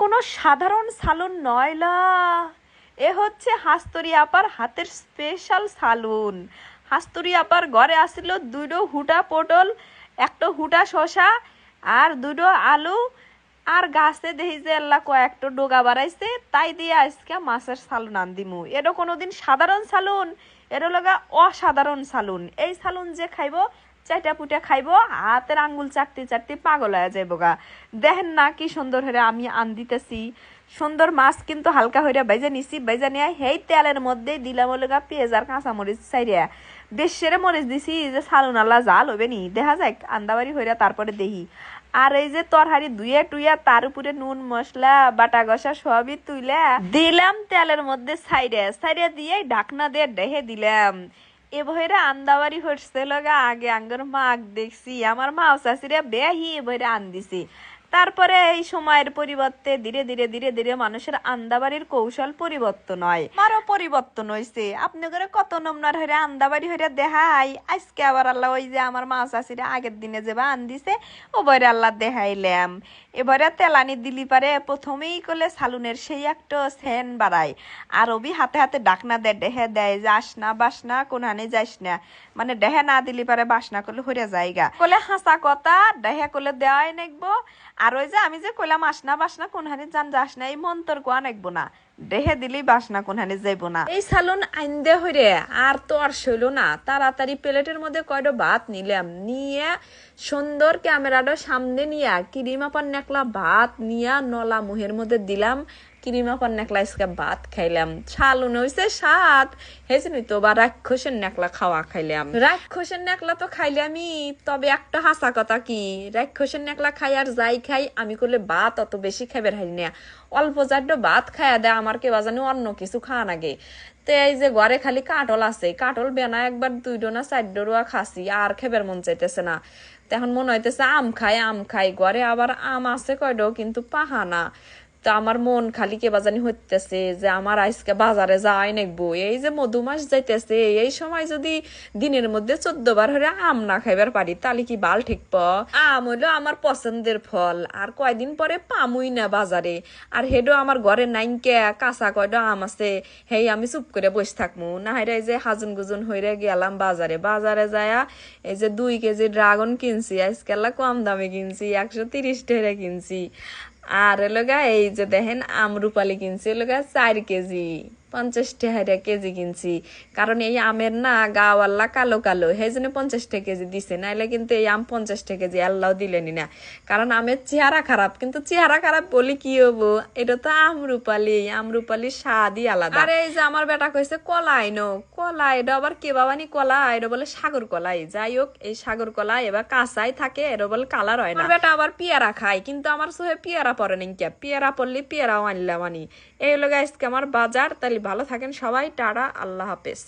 কোনো সাধারণ সালুন নয় লা, এ হচ্ছে হাস্তরি আপার হাতের স্পেশাল সালুন। হাস্তরি আপার ঘরে আসিল দুটো হুটা পটল, একটা হুটা শশা আর দুটো আলু, আর গাছে দেখি যে আল্লাহ কয়েকটা ডোগা বাড়াইছে, তাই দিয়ে আজকে মাছের সালুন আনদিমু। এটা কোনোদিন সাধারণ সালুন, এটা লগা অসাধারণ সালুন। এই সালুন যে খাইব চারটা পুটা খাইব, হাতের আঙ্গুল চাটতে চাটতে পাগল হয়ে যাইব গা। দেখেন না কি সুন্দর হয়ে আমি আন দিতেছি। সুন্দর মাছ কিন্তু হালকা হইয়া বাইজা নিছি, বাইজা নিয়ে সেই তেলের মধ্যে দিলাম লগা পেঁয়াজ আর কাঁচামরিচ চাইরিয়া বেশের মরিচ দিছি যে সালুন আল্লাহ জাল হইবে নি দেখা যায় আন্দাবাড়ি হইয়া। তারপরে দেখি আর এই যে তরহারি ধুয়ে টুইয়া তার উপরে নুন মশলা বাটা গসা সবই তুইলা দিলাম তেলের মধ্যে সাইডে সাইডে দিয়ে ঢাকনা দিয়ে ডেহে দিলাম। এবারে আন্দাবাড়ি হচ্ছে লগা আগে আঙ্গর মাক দেখছি আমার মা চাষিরা বেহি এবারে আন দিছি। তারপরে এই সময়ের পরিবর্তে ধীরে ধীরে ধীরে ধীরে মানুষের আন্দাবাড়ির কৌশল পরিবর্তন হয়, আমারও পরিবর্তন হয়েছে। আপনি করে কত নমনার হইরে আন্দাবাড়ি হইরে দেখাই, আজকে আবার আল্লাহ ওই যে আমার মা চাষিরা আগের দিনে যে আন দিছে ও বইরে আল্লাহ দেখাইলাম। এবারে তেলানি দিলি পারে প্রথমেই করলে সালুনের সেই একটা সেন বাড়ায়, আর ওবি হাতে হাতে ডাকনা দেয় ডেহে দেয় যাস না বাস না কোনহানে যাস না, মানে ডেহে না দিলি পারে বাসনা করলে হইরে যায়গা কলে হাসা কথা ডেহে করলে দেওয়াই নেকবো। আর ওই যে আমি যে কইলাম আসনা বাসনা কোনহানি যান যাস না, এই মন্তর কোয়া নেকবো না, দেহে দিলেই বাসনা কোনহানি যাইব না। এই সালুন আইন্দে হইরে আর তো আর সইল না, তাড়াতাড়ি প্লেটের মধ্যে কয়টা ভাত নিলাম, নিয়ে সুন্দর ক্যামেরাটা সামনে নিয়ে কিরিমাপার নেকলা ভাত নিয়ে নলা মুহের মধ্যে দিলাম। কিরিমাপার নেকলা আজকে ভাত খাইলাম, সালুন হইছে স্বাদ হেসিনি তো বা রাক্ষসের নেকলা খাওয়া খাইলাম। রাক্ষসের নেকলা তো খাইলামই, তবে একটা হাসা কথা কি, রাক্ষসের নেকলা খাই আর যাই খাই আমি করলে ভাত অত বেশি খাইবার হারি না, অল্প চারটো ভাত খাইয়া দেয় আমার কে বাজানি অন্য কিছু খাওয়া নাগে। তো এই যে ঘরে খালি কাটল আছে, কাটল বেনা একবার দুইটো না চারটো রুয়া খাসি আর খেবার মন চাইতেছে না। এখন মনে হইতেছে আম খাই ঘরে আবার আম আছে কয়ডো কিন্তু পাহানা। তো আমার মন খালি কে বাজানি হইতেছে যে আমার আজকে বাজারে যাওয়াই নেকবো। এই যে মধুমাস যাইতেছে, এই সময় যদি দিনের মধ্যে 14 বার হলে আম না খাইবার পারি তাহলে কি বাল ঠিকপ? আম হইলো আমার পছন্দের ফল, আর কয়দিন পরে পামুই না বাজারে। আর হেডো আমার ঘরে নাইনকে কাঁচা কয়ডো আম আছে, হেই আমি চুপ করে বসে থাকবো না। হাইরা এই যে হাজুন গুজুন হইরে গেলাম বাজারে যায়া এই যে 2 কেজি ড্রাগন কিনছি, আজকাল কম দামে কিনছি, 130 টাকা কিনছি। আর লগা এই যে দেখেন আমরুপালি কিনছি লগা 4 কেজি 50 টাকা কেজি কিনছি। কারণ এই আমের না গাওয়াল্লা কালো কালো, সেই জন্য 50 টাকা কেজি দিছে, নাইলে কিন্তু এই আম 50 টাকা কেজি আল্লাহ দিলেনি না। কারণ আমের চেহারা খারাপ, কিন্তু চেহারা খারাপ বলি কি হবো, এটা তো আমরুপালি স্বাদই আলাদা। আর এই যে আমার বেটা কইছে কলা আইনো, কলা এটা আবার কে বাবানি কলা, এটা বলে সাগর কলাই। যাই হোক এই সাগর কলা এবার কাঁচাই থাকে, এটা বলে কালার হয় না। বেটা আবার পেয়ারা খায়, কিন্তু আমার চোখে পেয়ারা পরে নাই, পেয়ারা পড়লে পেয়ারাও আনলাম আনি। এই লোক আজকে আমার বাজার। তাহলে ভালো থাকেন সবাই, টাটা, আল্লাহ হাফেজ।